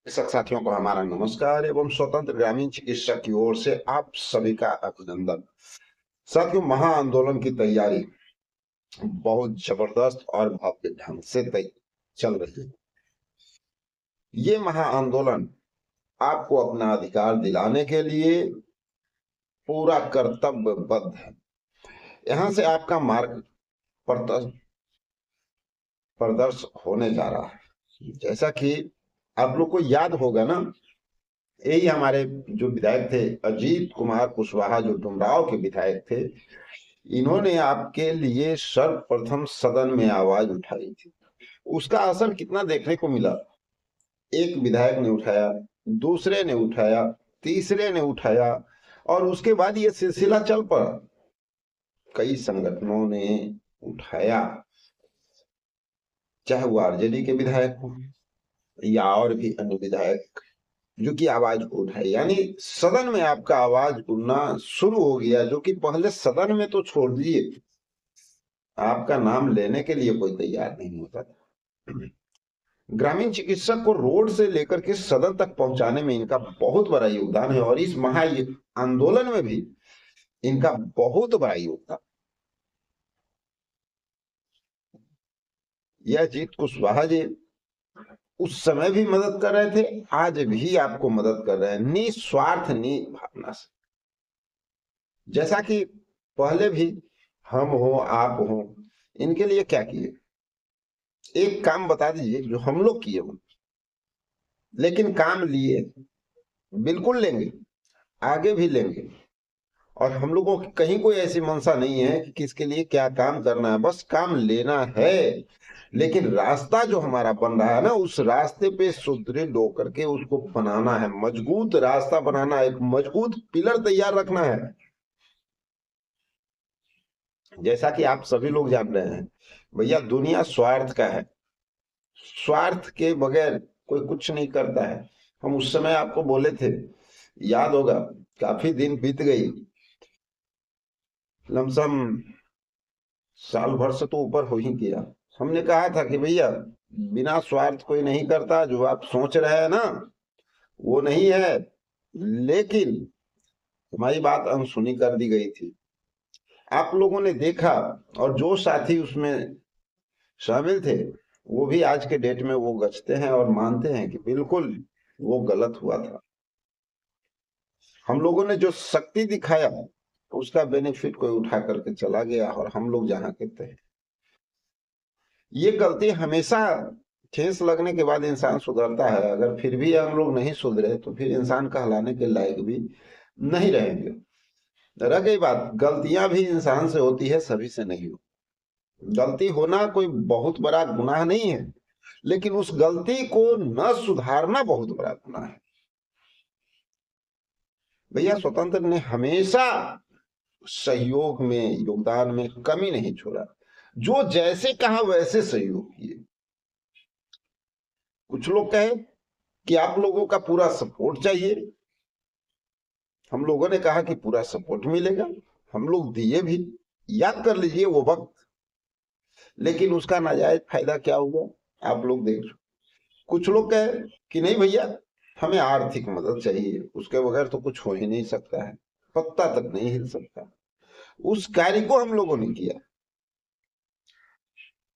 चिकित्सक साथियों को हमारा नमस्कार एवं स्वतंत्र ग्रामीण चिकित्सक की ओर से आप सभी का अभिनंदन। साथियों, महा आंदोलन की तैयारी बहुत जबरदस्त और भव्य ढंग से चल रही है। ये महा आंदोलन आपको अपना अधिकार दिलाने के लिए पूरा कर्तव्यबद्ध है। यहाँ से आपका मार्ग प्रदर्श होने जा रहा है। जैसा कि आप लोग को याद होगा ना, यही हमारे जो विधायक थे अजीत कुमार कुशवाहा, जो डुमराव के विधायक थे, इन्होंने आपके लिए सर्वप्रथम सदन में आवाज उठाई थी। उसका असर कितना देखने को मिला। एक विधायक ने उठाया, दूसरे ने उठाया, तीसरे ने उठाया और उसके बाद ये सिलसिला चल पड़ा। कई संगठनों ने उठाया, चाहे वो आरजेडी के विधायक हो या और भी अन्य विधायक, जो कि आवाज उठाई। यानी सदन में आपका आवाज उठना शुरू हो गया, जो कि पहले सदन में तो छोड़ दिए, आपका नाम लेने के लिए कोई तैयार नहीं होता था। ग्रामीण चिकित्सक को रोड से लेकर के सदन तक पहुंचाने में इनका बहुत बड़ा योगदान है और इस महा आंदोलन में भी इनका बहुत बड़ा योगदान। यह जीत कुशवाहा जी उस समय भी मदद कर रहे थे, आज भी आपको मदद कर रहे हैं निस्वार्थ भावना से। जैसा कि पहले भी हम हो आप हो, इनके लिए क्या किए, एक काम बता दीजिए जो हम लोग किए हो। लेकिन काम लिए, बिल्कुल लेंगे, आगे भी लेंगे। और हम लोगों की कहीं कोई ऐसी मंशा नहीं है कि किसके लिए क्या काम करना है, बस काम लेना है। लेकिन रास्ता जो हमारा बन रहा है ना, उस रास्ते पे सुदृढ़ होकर के उसको बनाना है, मजबूत रास्ता बनाना है, एक मजबूत पिलर तैयार रखना है। जैसा कि आप सभी लोग जान रहे हैं भैया, दुनिया स्वार्थ का है, स्वार्थ के बगैर कोई कुछ नहीं करता है। हम उस समय आपको बोले थे, याद होगा, काफी दिन बीत गई, लमसम साल भर से तो ऊपर हो ही गया। हमने कहा था कि भैया, बिना स्वार्थ कोई नहीं करता, जो आप सोच रहे हैं ना वो नहीं है। लेकिन हमारी बात अनसुनी कर दी गई थी। आप लोगों ने देखा, और जो साथी उसमें शामिल थे वो भी आज के डेट में वो गचते हैं और मानते हैं कि बिल्कुल वो गलत हुआ था। हम लोगों ने जो शक्ति दिखाया उसका बेनिफिट कोई उठा करके चला गया और हम लोग जहां के थे। ये गलती हमेशा ठेस लगने के बाद इंसान सुधरता है। अगर फिर भी हम लोग नहीं सुधरे तो फिर इंसान कहलाने के लायक भी नहीं रहेंगे। रह गई बात, गलतियां भी इंसान से होती है, सभी से नहीं हो। गलती होना कोई बहुत बड़ा गुनाह नहीं है, लेकिन उस गलती को न सुधारना बहुत बड़ा गुनाह है। भैया, स्वतंत्र ने हमेशा सहयोग में, योगदान में कमी नहीं छोड़ा। जो जैसे कहा वैसे सहयोग किए। कुछ लोग कहे कि आप लोगों का पूरा सपोर्ट चाहिए, हम लोगों ने कहा कि पूरा सपोर्ट मिलेगा, हम लोग दिए भी। याद कर लीजिए वो वक्त। लेकिन उसका नाजायज फायदा क्या हुआ, आप लोग देख लो। कुछ लोग कहे कि नहीं भैया, हमें आर्थिक मदद चाहिए, उसके बगैर तो कुछ हो ही नहीं सकता है, पत्ता तक नहीं हिल सकता। उस कार्य को हम लोगों ने किया,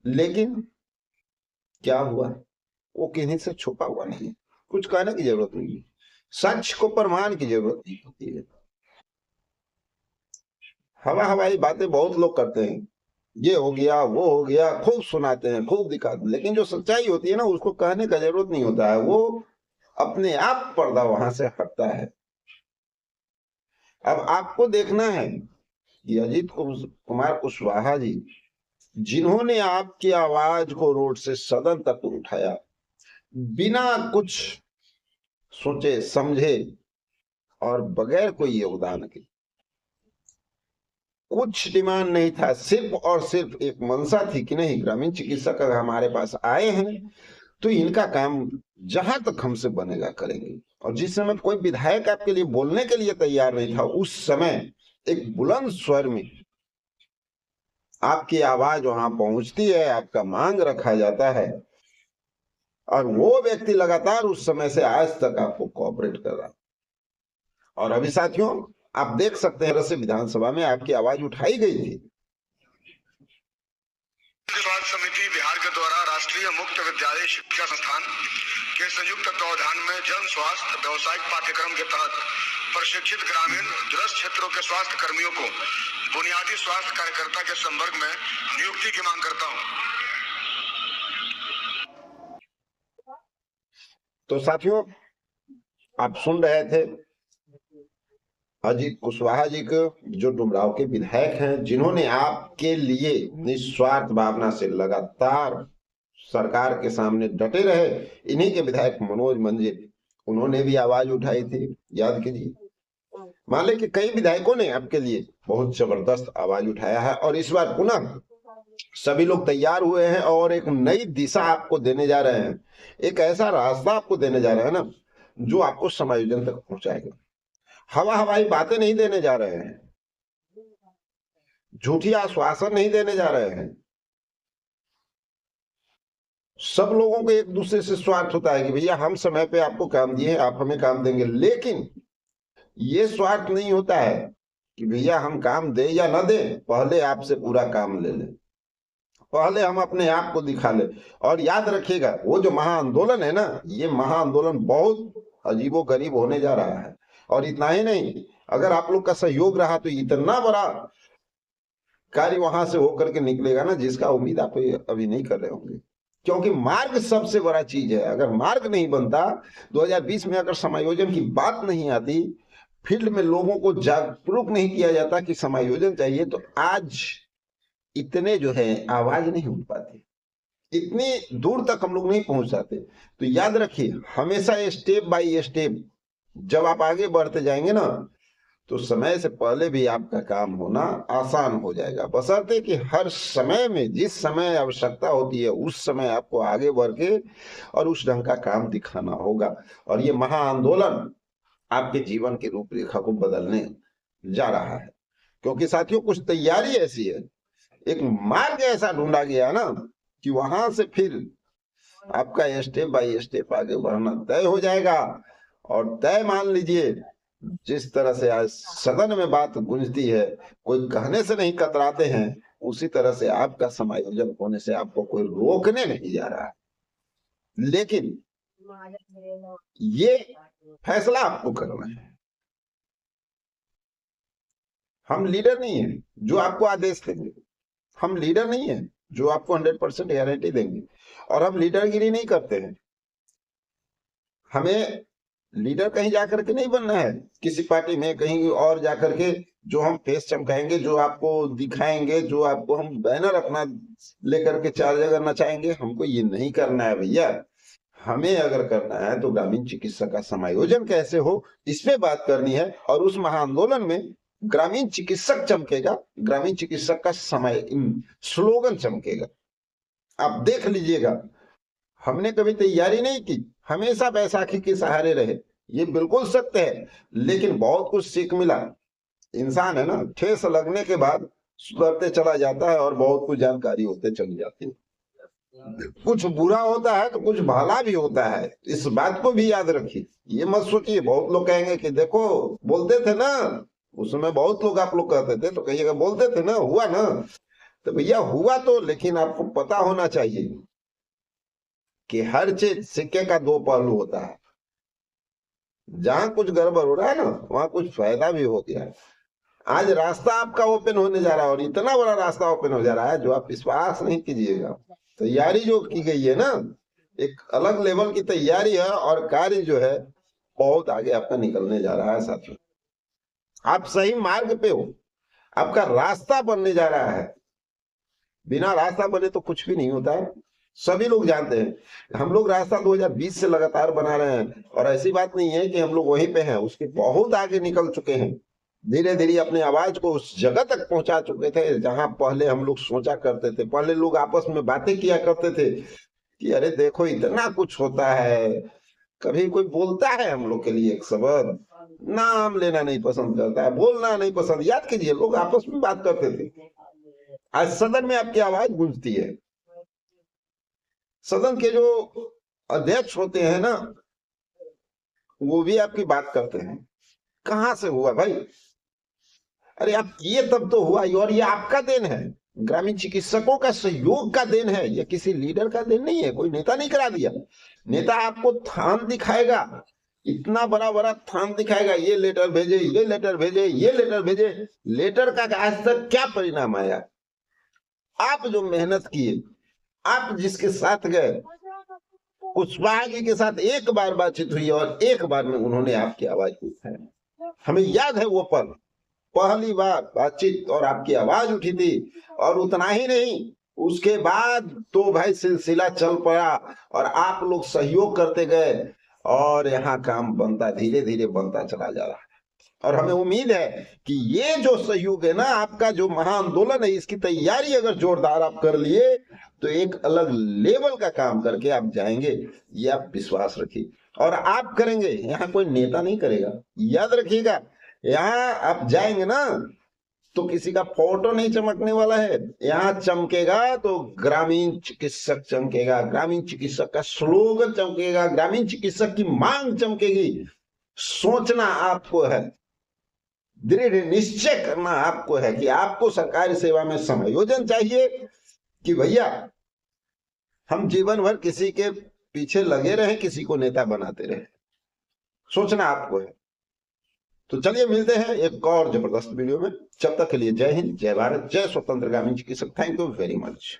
लेकिन क्या हुआ वो किन्हीं से छुपा हुआ नहीं है। कुछ कहने की जरूरत नहीं है, सच को प्रमाण की जरूरत नहीं होती है। हवा हवाई बातें बहुत लोग करते हैं, ये हो गया वो हो गया, खूब सुनाते हैं, खूब दिखाते हैं, लेकिन जो सच्चाई होती है ना, उसको कहने का जरूरत नहीं होता है, वो अपने आप पर्दा वहां से हटता है। अब आपको देखना है कि अजीत कुमार कुशवाहा जी, जिन्होंने आपकी आवाज को रोड से सदन तक उठाया, बिना कुछ सोचे समझे और बगैर कोई योगदान के, कुछ डिमांड नहीं था, सिर्फ और सिर्फ एक मंशा थी कि नहीं, ग्रामीण चिकित्सक अगर हमारे पास आए हैं तो इनका काम जहां तक हमसे बनेगा करेंगे। और जिस समय कोई विधायक आपके लिए बोलने के लिए तैयार नहीं था, उस समय एक बुलंद स्वर में आपकी आवाज वहां पहुंचती है, आपका मांग रखा जाता है और वो व्यक्ति लगातार उस समय से आज तक आपको कोऑपरेट कर रहा है। और अभी साथियों आप देख सकते हैं रसे विधानसभा में आपकी आवाज उठाई गई थी। स्वास्थ्य समिति बिहार के द्वारा राष्ट्रीय मुक्त विद्यालय शिक्षा संस्थान के संयुक्त तत्वावधान में जन स्वास्थ्य व्यावसायिक पाठ्यक्रम के तहत प्रशिक्षित ग्रामीण दूरस्थ क्षेत्रों के स्वास्थ्य कर्मियों को बुनियादी स्वास्थ्य कार्यकर्ता के संपर्क में नियुक्ति की मांग करता हूं। तो साथियों आप सुन रहे थे अजीत कुशवाहा जी को, जो डुमरांव के विधायक हैं, जिन्होंने आपके लिए निस्वार्थ भावना से लगातार सरकार के सामने डटे रहे। इन्हीं के विधायक मनोज मंजिल, उन्होंने भी आवाज उठाई थी, याद कीजिए। मान ले कि कई विधायकों ने आपके लिए बहुत जबरदस्त आवाज उठाया है और इस बार पुनः सभी लोग तैयार हुए हैं और एक नई दिशा आपको देने जा रहे हैं, एक ऐसा रास्ता आपको देने जा रहे हैं ना, जो आपको समायोजन तक पहुंचाएगा। हवा हवाई बातें नहीं देने जा रहे हैं, झूठी आश्वासन नहीं देने जा रहे हैं। सब लोगों को एक दूसरे से स्वार्थ होता है कि भैया हम समय पे आपको काम दिए, आप हमें काम देंगे, लेकिन ये स्वार्थ नहीं होता है कि भैया हम काम दे या ना दे, पहले आपसे पूरा काम ले लें, पहले हम अपने आप को दिखा ले। और याद रखिएगा वो जो महाआंदोलन है ना, ये महाआंदोलन बहुत अजीबोगरीब होने जा रहा है। और इतना ही नहीं, अगर आप लोग का सहयोग रहा तो इतना बड़ा कार्य वहां से होकर के निकलेगा ना, जिसका उम्मीद आप अभी नहीं कर रहे होंगे। क्योंकि मार्ग सबसे बड़ा चीज है। अगर मार्ग नहीं बनता, 2020 में अगर समायोजन की बात नहीं आती, फील्ड में लोगों को जागरूक नहीं किया जाता कि समायोजन चाहिए, तो आज इतने जो है आवाज नहीं उठ पाती, इतनी दूर तक हम लोग नहीं पहुंच जाते। तो याद रखिए, हमेशा स्टेप बाय स्टेप जब आप आगे बढ़ते जाएंगे ना, तो समय से पहले भी आपका काम होना आसान हो जाएगा, बशर्ते कि हर समय में जिस समय आवश्यकता होती है उस समय आपको आगे बढ़ के और उस ढंग का काम दिखाना होगा। और ये महाआंदोलन आपके जीवन की रूपरेखा को बदलने जा रहा है, क्योंकि साथियों कुछ तैयारी ऐसी है, एक मार्ग ऐसा ढूंढा गया ना कि वहां से फिर आपका स्टेप बाय स्टेप आगे बढ़ना तय हो जाएगा। और तय मान लीजिए, जिस तरह से आज सदन में बात गूंजती है, कोई कहने से नहीं कतराते हैं, उसी तरह से आपका समायोजन होने से आपको कोई रोकने नहीं जा रहा है। लेकिन ये फैसला आपको करना है। हम लीडर नहीं है जो आपको आदेश देंगे, हम लीडर नहीं है जो आपको 100% गारंटी देंगे, और हम लीडरगिरी नहीं करते हैं। हमें लीडर कहीं जाकर के नहीं बनना है, किसी पार्टी में कहीं और जाकर के जो हम फेस चमकाएंगे, जो आपको दिखाएंगे, जो आपको हम बैनर अपना लेकर के चार जगह नचाएंगे, हमको ये नहीं करना है भैया। हमें अगर करना है तो ग्रामीण चिकित्सा का समायोजन कैसे हो, इस पे बात करनी है। और उस महाआंदोलन में ग्रामीण चिकित्सक चमकेगा, ग्रामीण चिकित्सक का समय स्लोगन चमकेगा। आप देख लीजिएगा, हमने कभी तैयारी नहीं की, हमेशा बैसाखी के सहारे रहे, ये बिल्कुल सत्य है, लेकिन बहुत कुछ सीख मिला। इंसान है ना, ठेस लगने के बाद सुधरते चला जाता है और बहुत कुछ जानकारी होते चली जाती है। कुछ बुरा होता है तो कुछ भला भी होता है, इस बात को भी याद रखिए। ये मत सोचिए, बहुत लोग कहेंगे कि देखो बोलते थे ना, उस समय बहुत लोग आप लोग कहते थे, तो कहिएगा बोलते थे ना, हुआ ना। तो भैया हुआ तो, लेकिन आपको पता होना चाहिए कि हर चीज सिक्के का दो पहलू होता है। जहां कुछ गड़बड़ हो रहा है ना, वहां कुछ फायदा भी हो गया है। आज रास्ता आपका ओपन होने जा रहा है, और इतना बड़ा रास्ता ओपन हो जा रहा है जो आप विश्वास नहीं कीजिएगा। तैयारी जो की गई है ना, एक अलग लेवल की तैयारी है, और कार्य जो है बहुत आगे आपका निकलने जा रहा है साथियों। आप सही मार्ग पे हो, आपका रास्ता बनने जा रहा है। बिना रास्ता बने तो कुछ भी नहीं होता है, सभी लोग जानते हैं। हम लोग रास्ता 2020 से लगातार बना रहे हैं, और ऐसी बात नहीं है कि हम लोग वहीं पे हैं, उसके बहुत आगे निकल चुके हैं। धीरे धीरे अपने आवाज को उस जगह तक पहुंचा चुके थे जहां पहले हम लोग सोचा करते थे। पहले लोग आपस में बातें किया करते थे कि अरे देखो इतना कुछ होता है, कभी कोई बोलता है हम लोग के लिए एक शब्द, नाम लेना नहीं पसंद करता है, बोलना नहीं पसंद। याद कीजिए, लोग आपस में बात करते थे। आज सदन में आपकी आवाज गूंजती है। सदन के जो अध्यक्ष होते हैं ना, वो भी आपकी बात करते हैं। कहां से हुआ भाई? अरे आप ये तब तो हुआ, और ये आपका देन है, ग्रामीण चिकित्सकों का सहयोग का देन है, ये किसी लीडर का देन नहीं है, कोई नेता नहीं करा दिया। नेता आपको थान दिखाएगा, इतना बड़ा बड़ा थान दिखाएगा, ये लेटर भेजे, ये लेटर भेजे, ये लेटर भेजे, लेटर का आज तक क्या परिणाम आया? आप जो मेहनत किए, आप जिसके साथ गए, कुशवाहा जी के साथ एक बार बातचीत हुई और एक बार में उन्होंने आपकी आवाज उठाई। हमें याद है वो पल, पहली बार बातचीत और आपकी आवाज उठी थी। और उतना ही नहीं, उसके बाद तो भाई सिलसिला चल पड़ा और आप लोग सहयोग करते गए और यहाँ काम बनता, धीरे धीरे बनता चला जा रहा है। और हमें उम्मीद है कि ये जो सहयोग है ना, आपका जो महाआंदोलन है, इसकी तैयारी अगर जोरदार आप कर लिए तो एक अलग लेवल का काम करके आप जाएंगे, ये आप विश्वास रखिए। और आप करेंगे, यहाँ कोई नेता नहीं करेगा, याद रखिएगा। यहाँ आप जाएंगे ना तो किसी का फोटो नहीं चमकने वाला है, यहाँ चमकेगा तो ग्रामीण चिकित्सक चमकेगा, ग्रामीण चिकित्सक का स्लोगन चमकेगा, ग्रामीण चिकित्सक की मांग चमकेगी। सोचना आपको है, दृढ़ निश्चय करना आपको है कि आपको सरकारी सेवा में समायोजन चाहिए कि भैया हम जीवन भर किसी के पीछे लगे रहे, किसी को नेता बनाते रहे। सोचना आपको है। तो चलिए मिलते हैं एक और जबरदस्त वीडियो में। जब तक के लिए जय हिंद, जय भारत, जय स्वतंत्र ग्रामीण चिकित्सक। Thank you very much.